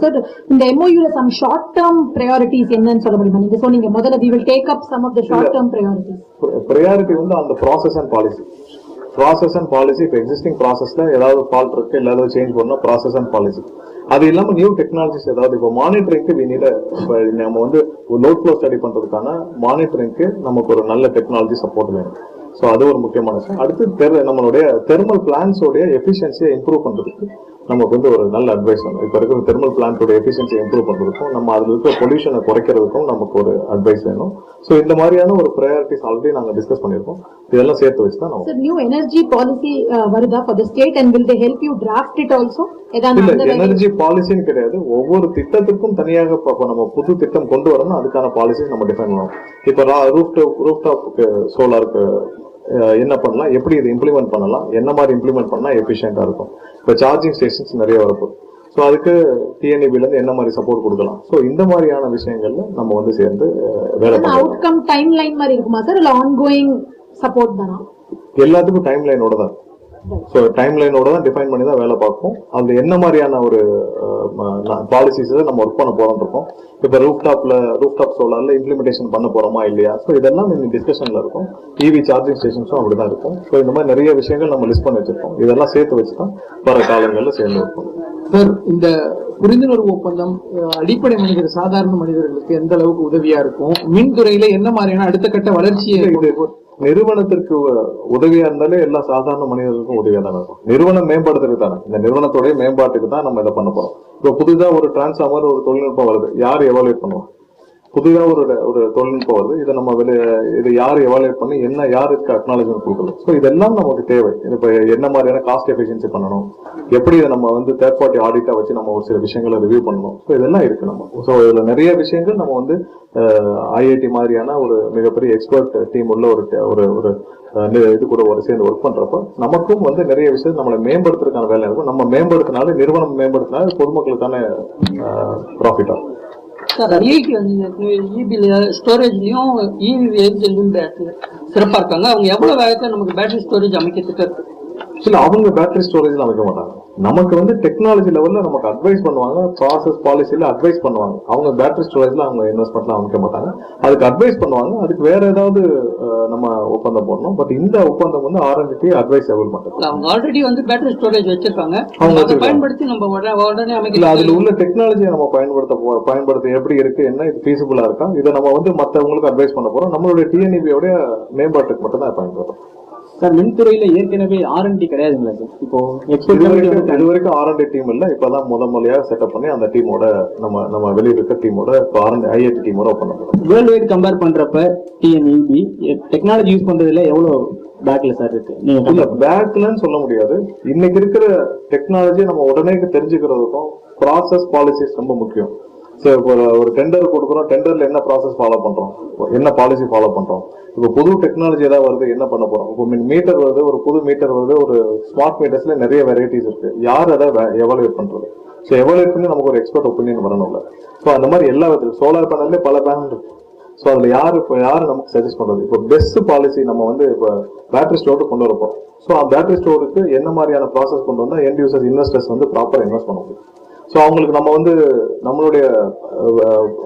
Sir இந்த MOU some short term பிரையாரிட்டிஸ் என்னன்னு சொல்ல முடியுமா? நீங்க சொன்னீங்க முதல்ல we will take up some of the short term priorities. priority வந்து அந்த process and policy இப்ப எக்ஸிஸ்டிங் ப்ராசஸ்ல ஏதாவது ஃபால்ட் இருக்கு, இல்லாத சேஞ்ச் பண்ணணும், ப்ராசஸ் அண்ட் பாலிசி. அது இல்லாம நியூ டெக்னாலஜிஸ் ஏதாவது இப்போ மானிட்டரிங்க்கு இப்ப நம்ம வந்து லோட் ஃப்ளோ ஸ்டடி பண்றதுக்கான மானிட்டரிங்க்கு நமக்கு ஒரு நல்ல டெக்னாலஜி சப்போர்ட் வேணும். ஸோ அது ஒரு முக்கியமான விஷயம். அடுத்து நம்மளுடைய தெர்மல் பிளான்ஸோடைய எஃபிஷியன்சியை இம்ப்ரூவ் பண்றதுக்கு நமக்கு வந்து ஒரு நல்ல அட்வைஸ் வேணும். இப்ப இருக்கிற தெர்மல் பிளான்ட்டோட எஃபிஷியன்சியை இம்ப்ரூவ் பண்றதுக்கும் நம்ம அதுல இருக்கிற பொல்யூஷனை குறைக்கிறதுக்கும் நமக்கு ஒரு அட்வைஸ் வேணும். ஸோ இந்த மாதிரியான ஒரு ப்ரையாரிட்டிஸ் ஆல்ரெடி நாங்க டிஸ்கஸ் பண்ணிருக்கோம். இதெல்லாம் சேர்த்து வச்சு தான் நம்ம நியூ எனர்ஜி பாலிசி வருதா for the state and will they help you draft it also? இல்ல, எனர்ஜி பாலிசின்னு கிடையாது. ஒவ்வொரு திட்டத்துக்கும் தனியாக நம்ம புது திட்டம் கொண்டு வரணும். அதுக்கான பாலிசி நம்ம டிஃபைன் பண்ணுவோம். இப்ப ரூஃப் டாப் சோலாருக்கு என்ன பண்ணலாம், எப்படி இதை இம்ப்ளிமெண்ட் பண்ணலாம், என்ன மாதிரி இம்ப்ளிமெண்ட் பண்ணா எஃபிஷியன்டா இருக்கும். இப்ப சார்ஜிங் ஸ்டேஷன்ஸ் நிறைய வரப்போகுது. ஸோ அதுக்கு TNEBல இருந்து என்ன மாதிரி சப்போர்ட் கொடுக்கலாம். ஸோ இந்த மாதிரியான விஷயங்கள்ல நம்ம வந்து சேர்ந்து வேலை பண்ணலாம். அவுட்கம் டைம் லைன் மாதிரி இருக்குமா சார், இல்ல ஆன்கோயிங் சப்போர்ட் தானா? எல்லாத்துக்கும் டைம் லைனோட தான். ஸோ டைம் லைனோட தான் டிஃபைன் பண்ணி தான் வேலை பார்ப்போம். அது என்ன மாதிரியான ஒரு பாலிசிஸ் நம்ம ஒர்க் பண்ண போறோம் இருக்கோம். இப்ப ரூஃப் டாப் சோலார்ல இம்ப்ளிமெண்டேஷன் பண்ண போறோமா இல்லையா, ஸோ இதெல்லாம் இந்த டிஸ்கஷன்ல இருக்கும். EV சார்ஜிங் ஸ்டேஷன்ஸும் அப்படிதான் இருக்கும். ஸோ இந்த மாதிரி நிறைய விஷயங்கள் நம்ம லிஸ்ட் பண்ணி வச்சிருக்கோம். இதெல்லாம் சேர்த்து வச்சுதான் வர காலங்களில் சேர்ந்து இருக்கும். சார், இந்த புரிந்துணர்வு ஒப்பந்தம் அடிப்படை மனிதர் சாதாரண மனிதர்களுக்கு எந்த அளவுக்கு உதவியா இருக்கும்? மின்துறையில என்ன மாதிரியான அடுத்த கட்ட வளர்ச்சியை நிறுவனத்திற்கு உதவியா இருந்தாலே எல்லா சாதாரண மனிதர்களுக்கும் உதவியா தானே இருக்கும். நிறுவனம் மேம்படுத்துறதுக்கு தானே, இந்த நிறுவனத்துடைய மேம்பாட்டுக்கு தான் நம்ம இதை பண்ண போறோம். இப்போ புதுதா ஒரு டிரான்ஸ்ஃபார்மர் ஒரு தொழில்நுட்பம் வருது, யார் எவாலுவேட் பண்ணுவோம்? புதிதா ஒரு தொழில்நுட்பம் வருது, இதை நம்ம இதை யார் எவாலுவேட் பண்ணி என்ன யாருக்கு அக்னாலஜ்மெண்ட் கொடுக்கணும். ஸோ இதெல்லாம் நமக்கு தேவை. இப்போ என்ன மாதிரியான காஸ்ட் எஃபிஷியன்சி பண்ணணும், எப்படி இதை நம்ம வந்து தேர்ட் பார்ட்டி ஆடிட்டா வச்சு நம்ம ஒரு சில விஷயங்களை ரிவ்யூ பண்ணணும். ஸோ இதெல்லாம் இருக்கு நம்ம. ஸோ இதுல நிறைய விஷயங்கள் நம்ம வந்து IIT மாதிரியான ஒரு மிகப்பெரிய எக்ஸ்பர்ட் டீம் உள்ள ஒரு இது கூட ஒரு சேர்ந்து ஒர்க் பண்றப்ப நமக்கும் வந்து நிறைய விஷயம் நம்மளை மேம்படுத்துறதுக்கான வேலை இருக்கும். நம்ம மேம்படுத்தினாலும் நிறுவனம் மேம்படுத்தினாலும் பொதுமக்களுக்கான ப்ராஃபிட் ஆகும். சார், IIT வந்து EBல ஸ்டோரேஜ்லயும் EV வெஹிக்கிள்லயும் சிறப்பா இருக்காங்க. அவங்க எவ்வளவு வேகத்துல நமக்கு பேட்டரி ஸ்டோரேஜ் அமைக்கிறதுக்கு இருக்கு? இல்ல, அவங்க பேட்டரி ஸ்டோரேஜ்ல அமைக்க மாட்டாங்க. நமக்கு வந்து டெக்னாலஜி லெவல்ல நமக்கு அட்வைஸ் பண்ணுவாங்க, ப்ராசஸ் பாலிசியில அட்வைஸ் பண்ணுவாங்க. அவங்க பேட்டரி ஸ்டோரேஜ்ல அவங்க இன்வெஸ்ட்மெண்ட்லாம் அமைக்க மாட்டாங்க. அதுக்கு அட்வைஸ் பண்ணுவாங்க. அதுக்கு வேற ஏதாவது நம்ம ஒப்பந்தம் போடணும். பட் இந்த ஒப்பந்தம் வந்து R&D அட்வைஸ் எவ்வளவு மாட்டாங்க. அவங்க ஆல்ரெடி வந்து பேட்டரி ஸ்டோரேஜ் வச்சிருக்காங்க. அவங்க பயன்படுத்தி நம்ம உடனே அமைக்கல. அதுல உள்ள டெக்னாலஜியை நம்ம பயன்படுத்த எப்படி இருக்கு, என்ன இது ஃபீஸிபிளா இருக்கா, இதை நம்ம வந்து மற்றவங்களுக்கு அட்வைஸ் பண்ண போறோம். நம்மளுடைய TNEB மேம்பாட்டுக்கு மட்டும் தான் பயன்படுத்தும். சார், மின்துறையில ஏற்கனவே R&D கிடையாதுங்களா சார்? இப்போ இது வரைக்கும் R&D டீம் இல்ல. இப்பதான் முதல்ல செட்டப் பண்ணி அந்த டீமோட நம்ம வெளியில இருக்க டீமோட IIT டீமோட பண்ண போறோம். வேர்ல்டு வைட் கம்பேர் பண்றப்ப TNEB டெக்னாலஜி யூஸ் பண்றதுல எவ்வளவு பேக்ல சார் இருக்கு? இல்ல, பேக்லன்னு சொல்ல முடியாது. இன்னைக்கு இருக்கிற டெக்னாலஜி நம்ம உடனே தெரிஞ்சுக்கிறதுக்கும் ப்ராசஸ் பாலிசிஸ் ரொம்ப முக்கியம். ஒரு டெண்டர் கொடுக்குறோம், டெண்டர்ல என்ன ப்ராசஸ் ஃபாலோ பண்றோம், என்ன பாலிசி ஃபாலோ பண்றோம். இப்போ புது டெக்னாலஜி ஏதாவது வருது, என்ன பண்ண போறோம். இப்போ மீட்டர் வருது, ஒரு புது மீட்டர் வருது, ஒரு ஸ்மார்ட் மீட்டர்ஸ்ல நிறைய வெரைட்டிஸ் இருக்கு. யார் அதை எவாலுவேட் பண்றது? ஸோ எவாலுவேட் பண்ணி நமக்கு ஒரு எக்ஸ்பர்ட் ஒப்பீனியன் வரணும்ல. ஸோ அந்த மாதிரி எல்லா விதத்திலும் சோலார் பேனல்ல பல பேனல் இருக்கு. ஸோ அதுல யாரு நமக்கு சஜஸ்ட் பண்றது? இப்போ பெஸ்ட் பாலிசி நம்ம வந்து இப்போ பேட்டரி ஸ்டோருக்கு கொண்டு வர போறோம். ஸோ அந்த பேட்டரி ஸ்டோருக்கு என்ன மாதிரியான ப்ராசஸ் கொண்டு வந்தா எண்ட் யூசர்ஸ் இன்வெஸ்டர்ஸ் வந்து ப்ராப்பரா இன்வெஸ்ட் பண்ண முடியும். ஸோ அவங்களுக்கு நம்ம வந்து நம்மளுடைய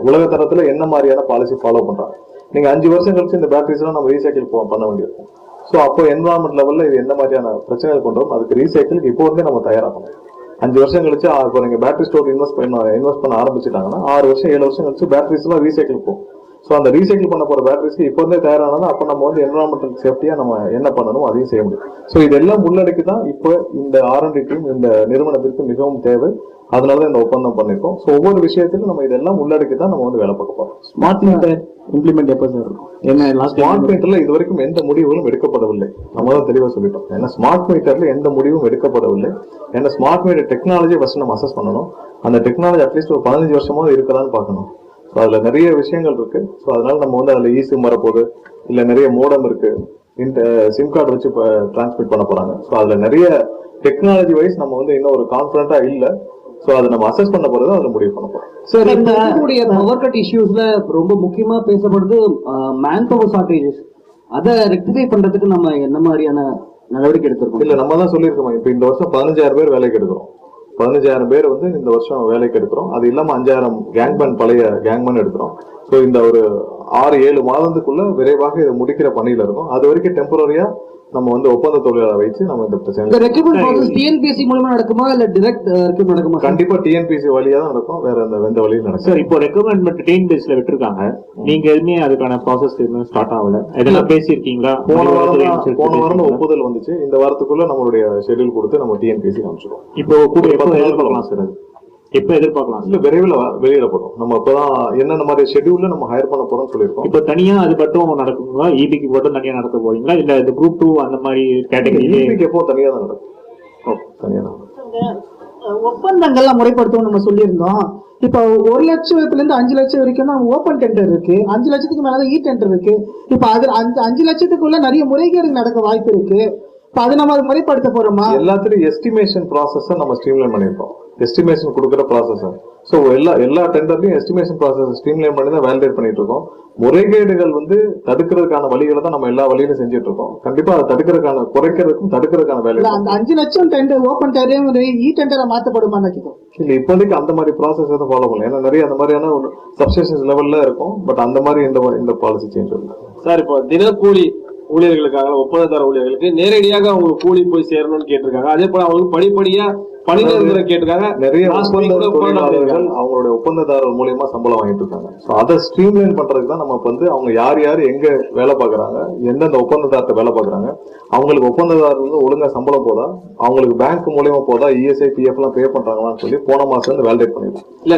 உலக தரத்துல என்ன மாதிரியான பாலிசி ஃபாலோ பண்றாங்க. நீங்க 5 வருஷம் கழிச்சு இந்த பேட்டரிஸ் எல்லாம் நம்ம ரீசைக்கிள் பண்ண வேண்டியிருக்கும். ஸோ அப்போ என்வரான்மெண்ட் லெவல்ல இது எந்த மாதிரியான பிரச்சனைகள் கொண்டு வரும், அதுக்கு ரீசைக்கிளுக்கு இப்போ வந்து நம்ம தயாராகணும். 5 வருஷம் கழிச்சு இப்போ நீங்க பேட்டரி ஸ்டோர் இன்வெஸ்ட் பண்ண ஆரம்பிச்சுட்டாங்கன்னா 6 வருஷம் 7 வருஷம் கழிச்சு பேட்டரிஸ் எல்லாம் ரீசைக்கிள் போகும். ஸோ அந்த ரீசைக்கிள் பண்ண போற பேட்டரிஸ்க்கு இப்போ வந்து தயாரானதான் அப்போ நம்ம வந்து என்வரான்மெண்டல் சேஃப்டியா நம்ம என்ன பண்ணணும் அதையும் செய்ய முடியும். ஸோ இதெல்லாம் உள்ளடக்கி தான் இப்போ இந்த R&D டீம் இந்த நிறுவனத்திற்கு மிகவும் தேவை. அதனாலதான் இந்த ஒப்பந்தம் பண்ணிருக்கோம். ஸோ ஒவ்வொரு விஷயத்திலும் நம்ம இதெல்லாம் உள்ளடக்கி தான் நம்ம வந்து வேலை பார்க்க போறோம். ஸ்மார்ட் மீட்டர் இம்ப்ளிமெண்ட் எப்போ சார் இருக்கும்? என்ன ஸ்மார்ட் மீட்டர்ல இது வரைக்கும் எந்த முடிவுகளும் எடுக்கப்படவில்லை. நம்ம தான் தெளிவா சொல்லிட்டோம். ஏன்னா ஸ்மார்ட் மீட்டர்ல எந்த முடிவும் எடுக்கப்படவில்லை. ஏன்னா ஸ்மார்ட் மீட்டர் டெக்னாலஜி ஃபர்ஸ்ட் நம்ம அசஸ் பண்ணணும். அந்த டெக்னாலஜி அட்லீஸ்ட் ஒரு 15 வருஷமாவது இருக்கலான்னு பார்க்கணும். ஸோ அதுல நிறைய விஷயங்கள் இருக்கு. ஸோ அதனால நம்ம வந்து அதுல eSIM வரப்போகுது, இல்ல நிறைய மோடம் இருக்கு, சிம் கார்டு வச்சு டிரான்ஸ்மிட் பண்ண போறாங்க. ஸோ அதுல நிறைய டெக்னாலஜி வைஸ் நம்ம வந்து இன்னும் ஒரு கான்பிடண்டா இல்ல. சோ அதை நம்ம அசஸ் பண்ண போறது அதுல முடிவு பண்ண போறோம். சார், இந்த பவர் கட் இஷ்யூஸ்ல ரொம்ப முக்கியமா பேசப்படுது மேன் பவர் ஷார்டேஜஸ். அதை ரெக்டிஃபை பண்றதுக்கு நம்ம என்ன மாதிரியான நடவடிக்கை எடுத்திருக்கோம்? இல்ல, நம்ம தான் சொல்லியிருக்கோம். இப்ப இந்த வருஷம் 15,000 பேர் வேலைக்கு எடுக்கிறோம். 15,000 பேர் வந்து இந்த வருஷம் வேலைக்கு எடுக்கிறோம். அது இல்லாம 5,000 கேங்மேன், பழைய கேங்மேன் எடுக்கிறோம். ஸோ இந்த ஒரு 6-7 மாதத்துக்குள்ள விரைவாக இதை முடிக்கிற பணியில இருக்கும். அது வரைக்கும் டெம்பரரியா நம்ம வந்து ஒப்பந்த தொழிலாளரை வச்சு நம்ம இந்த இந்த ரெக்ரூட்மெண்ட் ப்ராசஸ் டிஎன்பிஎஸ்சி மூலமா நடக்குமா இல்ல டைரக்ட் ரெக்ரூட்மெண்ட் நடக்குமா? கண்டிப்பா டிஎன்பிசி வழியா தான் நடக்கும், வேற எந்த வழியும் நடக்கும். சார், இப்போ ரெக்கமெண்ட் டீம் பேஸ்ல விட்டுருக்காங்க. நீங்க எதுவுமே அதுக்கான ப்ராசஸ் எதுவும் ஸ்டார்ட் ஆகல. இதெல்லாம் பேசியிருக்கீங்களா? போன வாரம் ஒப்புதல் வந்துச்சு. இந்த வாரத்துக்குள்ள நம்மளுடைய ஷெட்யூல் கொடுத்து நம்ம டிஎன்பிசி காமிச்சிடுவோம். இப்போ கூட எப்போ எதிர்பார்க்கலாம் சார்? அது எப்ப எதிர்பார்க்கலாம்? இல்ல விரைவில் வெளியிடப்படும். நம்ம இப்பதான் என்னென்ன மாதிரி ஷெட்யூல்ல நம்ம ஹையர் பண்ண போறோம்னு சொல்லியிருக்கோம். இப்போ தனியா அது மட்டும் நடக்குங்களா? இபிக்கு மட்டும் தனியா நடக்க போறீங்களா இல்ல இந்த குரூப் 2 அந்த மாதிரி கேட்டகரி? இபிக்கு எப்போ தனியா தான் நடக்கும். தனியா தான். ஒப்பந்தங்கள்லாம் முறைப்படுத்தவும் நம்ம சொல்லியிருந்தோம். இப்போ 1 லட்சத்துல இருந்து 5 லட்சம் வரைக்கும் தான் ஓப்பன் டெண்டர் இருக்கு. 5 லட்சத்துக்கு மேலதான் இ டெண்டர் இருக்கு. இப்போ அது 5 லட்சத்துக்குள்ள நிறைய முறைகேடு நடக்க வாய்ப்பு இருக்கு. இப்போ அது நம்ம முறைப்படுத்த போறோமா? எல்லாத்துலயும் எஸ்டிமேஷன் ப்ராசஸ் நம்ம ஸ்ட்ரீம்லைன் பண்ணிருக்கோம். எஸ்டிமேஷன் கொடுக்குற ப்ராசஸ். ஸோ எல்லா டெண்டர்லயும் எஸ்டிமேஷன் ப்ராசஸ் ஸ்ட்ரீம்லைன் பண்ணி தான் வேலிடேட் பண்ணிட்டு இருக்கோம். முறைகேடுகள் வந்து தடுக்கிறதுக்கான வழிகளை தான் நம்ம எல்லா வழியிலும் செஞ்சுட்டு இருக்கோம். கண்டிப்பா அதை தடுக்கிறதுக்கான, குறைக்கிறதுக்கும் தடுக்கிறதுக்கான வேலை. அந்த 5 லட்சம் டெண்டர் ஓப்பன் டெண்டர் இ டெண்டரை மாற்றப்படுமா? இல்ல, இப்போதைக்கு அந்த மாதிரி ப்ராசஸ் எதுவும் ஃபாலோ பண்ணல. ஏன்னா நிறைய அந்த மாதிரியான சப்ஸ்டேஷன்ஸ் லெவல்ல இருக்கும். பட் அந்த மாதிரி இந்த பாலிசி சேஞ்ச் இல்லை சார். இப்போ தினக்கூலி ஊழியர்களுக்காக, ஒப்பந்ததார ஊழியர்களுக்கு நேரடியாக அவங்களுக்கு கூலி போய் சேரணும்னு கேட்டிருக்காங்க. அதே போல அவங்களுக்கு படிப்படியா பணி நிரந்தர கேட்டிருக்காங்க. நிறைய தொழிலாளர்கள் அவங்களுடைய ஒப்பந்ததாரர் மூலியமா சம்பளம் வாங்கிட்டு இருக்காங்க. ஸோ அதை ஸ்ட்ரீம்லைன் பண்றதுக்கு தான் நம்ம வந்து அவங்க யார் எங்க வேலை பார்க்கறாங்க, எந்தெந்த ஒப்பந்ததாரத்தை வேலை பார்க்கறாங்க, அவங்களுக்கு ஒப்பந்ததாரர் வந்து ஒழுங்கா சம்பளம் போதா, அவங்களுக்கு பேங்க் மூலியமா போதா, இஎஸ்ஐ பிஎஃப் எல்லாம் பே பண்றாங்களான்னு சொல்லி போன மாசம் வந்து வேலிடேட் பண்ணிருக்கோம். இல்ல,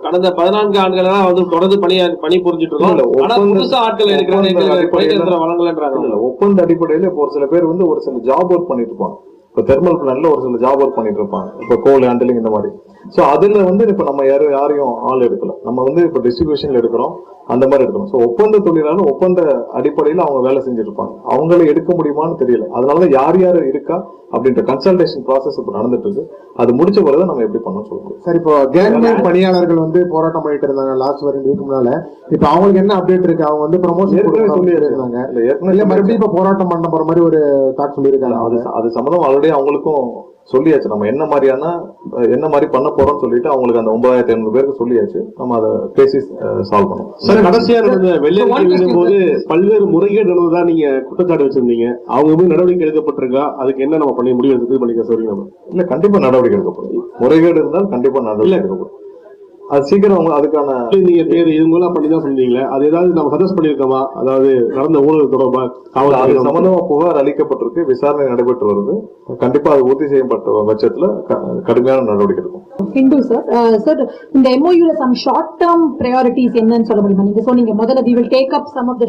கடந்த 14 ஆண்டுகளா வந்து தொடர்ந்து பணி புரிஞ்சிட்டு இருக்கோம். ஆனா புதுசா ஆட்கள் எடுக்கிறாங்க வழங்கலன்றாங்க. ஒப்பந்த அடிப்படையில இப்போ ஒரு சில பேர் வந்து ஒரு சில ஜாப் ஒர்க் பண்ணிட்டு இருப்பாங்க. இப்போ தெர்மல் பிளான்ட்ல ஒரு சில ஜாப் ஒர்க் பண்ணிட்டு இருப்பாங்க. இப்போ கோல் ஹேண்டலிங் இந்த மாதிரி. ஸோ அதுல வந்து இப்ப நம்ம யாரையும் ஆள் எடுக்கல. நம்ம வந்து இப்போ டிஸ்ட்ரிபியூஷன்ல எடுக்கிறோம், அந்த மாதிரி எடுக்கணும். ஸோ ஒப்பந்த தொழிலாளர் ஒப்பந்த அடிப்படையில் அவங்க வேலை செஞ்சுட்டு இருப்பாங்க. அவங்கள எடுக்க முடியுமான்னு தெரியல. அதனாலதான் யார் இருக்கா அப்படின்ற கன்சல்டேஷன் ப்ராசஸ் இப்போ நடந்துட்டு இருக்கு. அது முடிச்ச பிறகு நம்ம எப்படி பண்ணணும் சொல்லுவோம். சார், இப்போ கேங்மேன் பணியாளர்கள் வந்து போராட்டம் பண்ணிட்டு இருந்தாங்க லாஸ்ட் 2 வீக்கு முன்னால. இப்ப அவங்களுக்கு என்ன அப்டேட் இருக்கு? அவங்க வந்து ப்ரமோஷன் சொல்லியிருந்தாங்க. இல்ல மறுபடியும் இப்ப போராட்டம் பண்ண போற மாதிரி ஒரு தாட் சொல்லியிருக்காங்க. அது சம்பந்தம் ஆல்ரெடி அவங்களுக்கும் சொல்லியாச்சு. நம்ம என்ன மாதிரி பண்ண போறோம்னு சொல்லிட்டு அவங்களுக்கு அந்த 9,500 பேருக்கு சொல்லியாச்சு. நம்ம அதை பேசி சால்வ் பண்ணுவோம். சார், கடைசியா வெள்ளையறிக்கை போது பல்வேறு முறைகேடு தான் நீங்க குற்றச்சாட்டு வச்சிருந்தீங்க. அவங்க போய் நடவடிக்கை எடுக்கப்பட்டிருக்கா? அதுக்கு என்ன நம்ம பண்ணி முடிவு எடுத்து பண்ணிக்க சொல்றீங்க? இல்ல, கண்டிப்பா நடவடிக்கை எடுக்கப்படும். முறைகேடு இருந்தால் கண்டிப்பா நடவடிக்கை எடுக்கப்படும். அது சீக்கிரம் அதுக்கான நீங்க பேர் இது மூலம் பண்ணிதான் சொன்னீங்களே, அது ஏதாவது நம்ம சஜஸ்ட் பண்ணிருக்கோமா? அதாவது நடந்த ஊழல் தொடர்பா அது சம்பந்தமா புகார் அளிக்கப்பட்டிருக்கு, விசாரணை நடைபெற்று வருது. கண்டிப்பா அது உறுதி செய்யப்பட்ட பட்சத்துல கடுமையான நடவடிக்கை எடுக்கும். ஹிந்து சார், இந்த MOU ல some short term priorities என்னன்னு சொல்ல முடியுமா? நீங்க சொன்னீங்க முதல்ல we will take up some of the